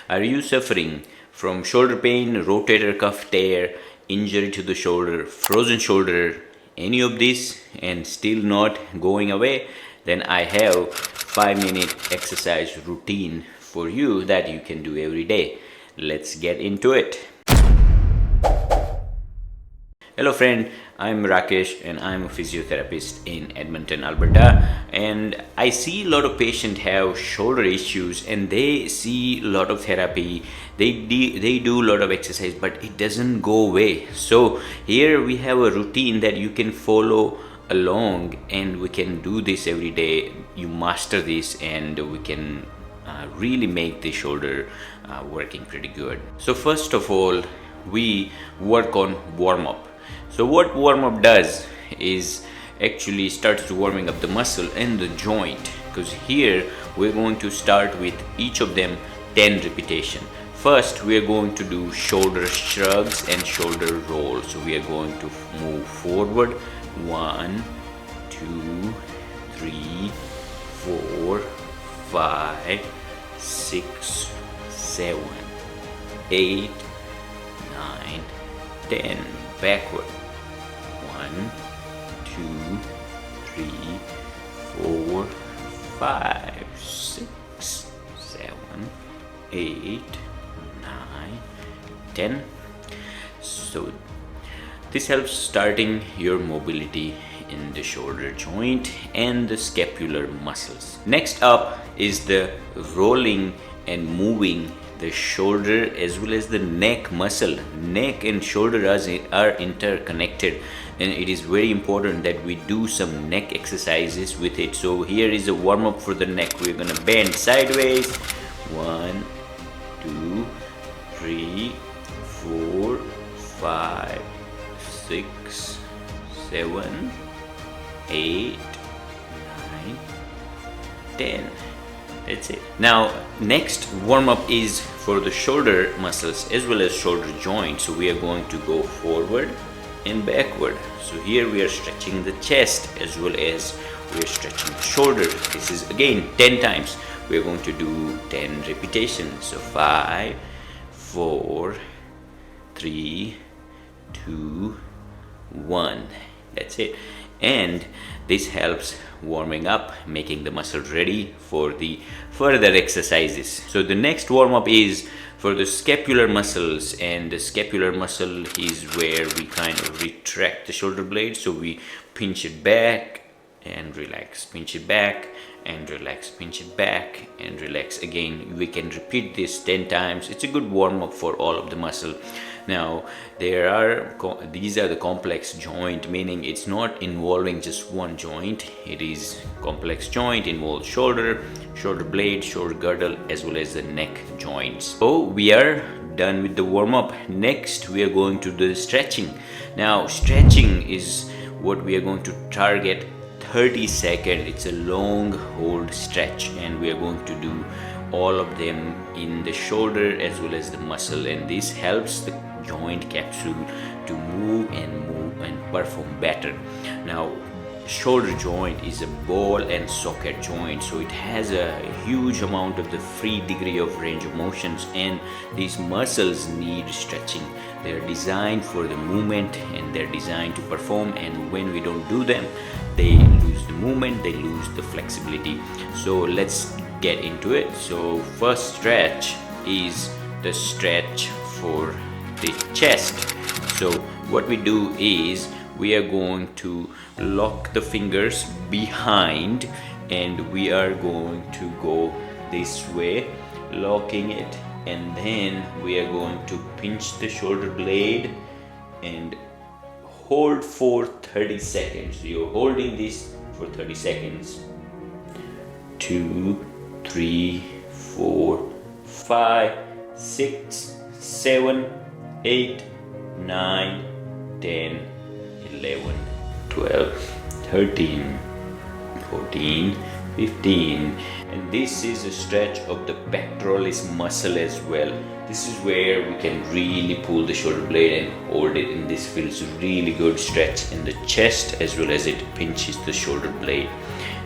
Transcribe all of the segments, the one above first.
Are you suffering from shoulder pain, rotator cuff tear, injury to the shoulder, frozen shoulder, any of this and still not going away? Then I have 5-minute exercise routine for you that you can do every day. Let's get into it. Hello friend, I'm Rakesh and I'm a physiotherapist in Edmonton, Alberta, and I see a lot of patients have shoulder issues and they see a lot of therapy, they do a lot of exercise, but it doesn't go away. So here we have a routine that you can follow along and we can do this every day. You master this and we can really make the shoulder working pretty good. So first of all, we work on warm-up. So what warm-up does is actually starts to warming up the muscle and the joint, because here we're going to start with each of them 10 repetition. First we're going to do shoulder shrugs and shoulder rolls. So we are going to move forward 1, 2, 3, 4, 5, 6, 7, 8, 9, 10. Backward 1, 2, 3, 4, 5, 6, 7, 8, 9, 10. So this helps starting your mobility in the shoulder joint and the scapular muscles. Next up is the rolling and moving the shoulder as well as the neck muscle. Neck and shoulder are interconnected, and it is very important that we do some neck exercises with it. So here is a warm-up for the neck. We're gonna bend sideways 1, 2, 3, 4, 5, 6, 7, 8, 9, 10. That's it. Now next warm-up is for the shoulder muscles as well as shoulder joint. So we are going to go forward and backward. So here we are stretching the chest as well as we are stretching the shoulder. This is again 10 times. We are going to do 10 repetitions. So 5, 4, 3, 2, 1. That's it. And this helps warming up, making the muscle ready for the further exercises. So the next warm-up is for the scapular muscles, and the scapular muscle is where we kind of retract the shoulder blade. So we pinch it back and relax, pinch it back and relax, pinch it back and relax. Again, we can repeat this 10 times. It's a good warm-up for all of the muscle. Now these are the complex joint, meaning it's not involving just one joint. It is complex joint, involves shoulder blade, shoulder girdle as well as the neck joints. So we are done with the warm-up. Next we are going to do the stretching. Now stretching is what we are going to target 30 seconds. It's a long hold stretch and we are going to do all of them in the shoulder as well as the muscle, and this helps the joint capsule to move and perform better. Now shoulder joint is a ball and socket joint, so it has a huge amount of the free degree of range of motions, and these muscles need stretching. They're designed for the movement and they're designed to perform, and when we don't do them, they lose the movement, they lose the flexibility. So let's get into it. So first stretch is the stretch for the chest. So what we do is we are going to lock the fingers behind and we are going to go this way, locking it, and then we are going to pinch the shoulder blade and hold for 30 seconds. So you're holding this for 30 seconds. 2, 3, 4, 5, 6, 7, 8, 9, 10, 11, 12, 13, 14, 15. And this is a stretch of the pectoralis muscle as well. This is where we can really pull the shoulder blade and hold it, and this feels really good stretch in the chest as well as it pinches the shoulder blade.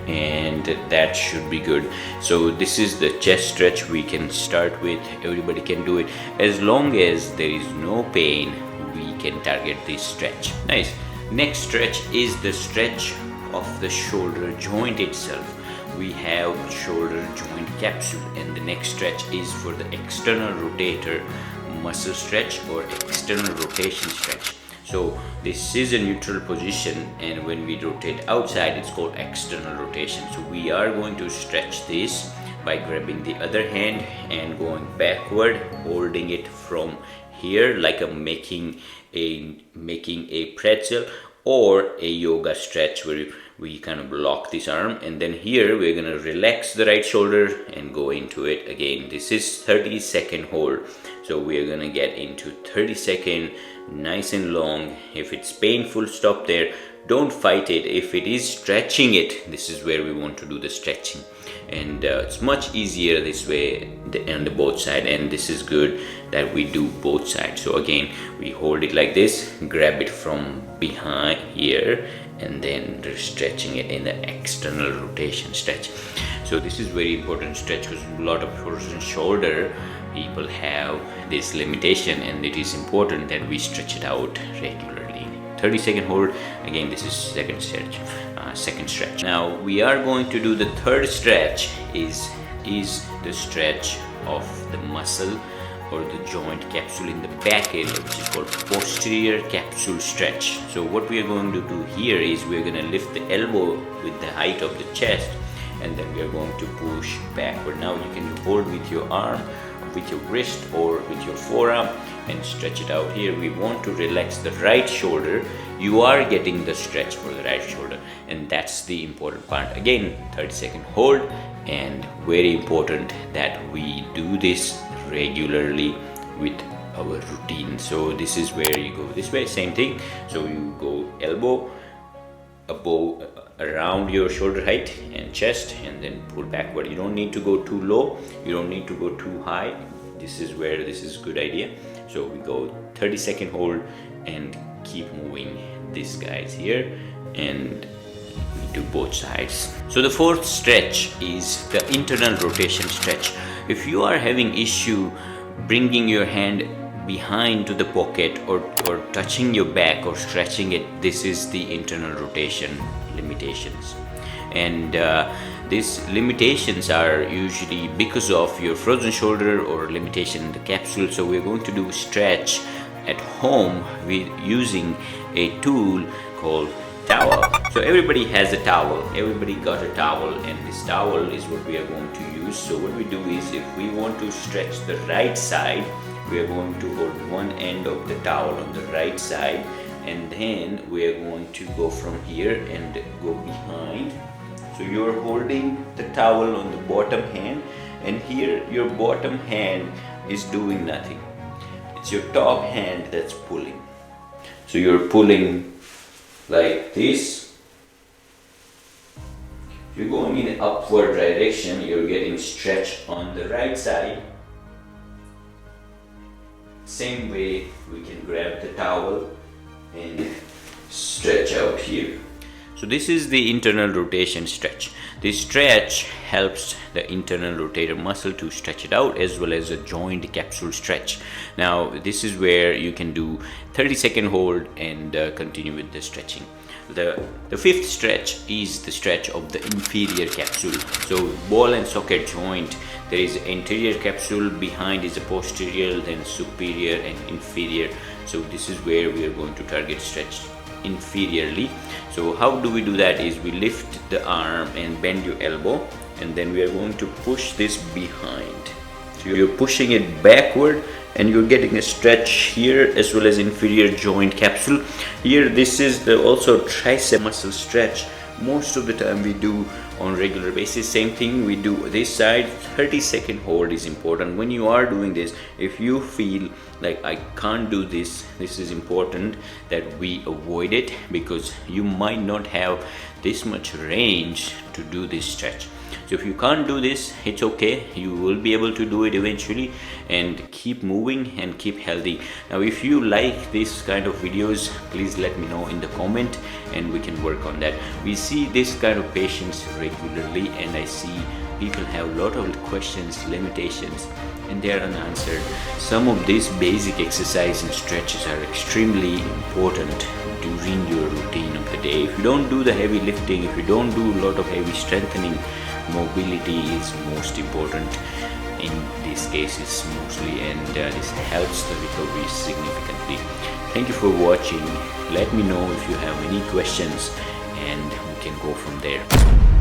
and that should be good. So this is the chest stretch we can start with. Everybody can do it as long as there is no pain. We can target this stretch. Nice. Next stretch is the stretch of the shoulder joint itself. We have shoulder joint capsule, and the next stretch is for the external rotator muscle stretch or external rotation stretch. So this is a neutral position, and when we rotate outside, it's called external rotation. So we are going to stretch this by grabbing the other hand and going backward, holding it from here like a making a pretzel or a yoga stretch, where we kind of lock this arm, and then here we're going to relax the right shoulder and go into it again. This is 30-second hold, so we're going to get into 30-second, nice and long. If it's painful, stop there. Don't fight it. If it is stretching it, this is where we want to do the stretching, and it's much easier this way on the both side, and this is good that we do both sides. So again, we hold it like this, grab it from behind here, and then we're stretching it in the external rotation stretch. So this is very important stretch, because a lot of frozen shoulder people have this limitation, and it is important that we stretch it out regularly. 30-second hold. Again, this is second stretch. Now we are going to do the third stretch. Is the stretch of the muscle or the joint capsule in the back area, which is called posterior capsule stretch. So what we are going to do here is we're going to lift the elbow with the height of the chest, and then we are going to push backward. Now you can hold with your arm, with your wrist, or with your forearm, and stretch it out. Here we want to relax the right shoulder. You are getting the stretch for the right shoulder, and that's the important part. Again, 30-second hold, and very important that we do this regularly with our routine. So this is where you go this way, same thing. So you go elbow above, around your shoulder height and chest, and then pull backward. You don't need to go too low, you don't need to go too high. This is where this is a good idea. So we go 30-second hold and keep moving this guys here, and we do both sides. So the fourth stretch is the internal rotation stretch. If you are having issue bringing your hand behind to the pocket, or touching your back or stretching it, this is the internal rotation limitations. And these limitations are usually because of your frozen shoulder or limitation in the capsule. So we're going to do stretch at home with using a tool called towel. So everybody has a towel, everybody got a towel, and this towel is what we are going to use. So what we do is, if we want to stretch the right side, we are going to hold one end of the towel on the right side, and then we are going to go from here and go behind. So you're holding the towel on the bottom hand, and here your bottom hand is doing nothing. It's your top hand that's pulling. So you're pulling like this. You're going in the upward direction, you're getting stretch on the right side. Same way we can grab the towel and stretch out here. So this is the internal rotation stretch. This stretch helps the internal rotator muscle to stretch it out, as well as a joint capsule stretch. Now this is where you can do 30-second hold and continue with the stretching. The fifth stretch is the stretch of the inferior capsule. So ball and socket joint, there is anterior capsule, behind is a posterior, then superior and inferior. So this is where we are going to target stretch inferiorly. So how do we do that is, we lift the arm and bend your elbow, and then we are going to push this behind. So you're pushing it backward, and you're getting a stretch here, as well as inferior joint capsule. Here this is the also tricep muscle stretch. Most of the time we do on regular basis. Same thing we do this side. 30-second hold is important. When you are doing this, if you feel like I can't do this, this is important that we avoid it, because you might not have this much range to do this stretch. So if you can't do this, it's okay, you will be able to do it eventually, and keep moving and keep healthy. Now if you like this kind of videos, please let me know in the comment and we can work on that. We see this kind of patients regularly, and I see people have a lot of questions, limitations, and they are unanswered. Some of these basic exercise and stretches are extremely important during your routine of the day. If you don't do the heavy lifting, if you don't do a lot of heavy strengthening, mobility is most important in these cases mostly, and this helps the recovery significantly. Thank you for watching. Let me know if you have any questions and we can go from there.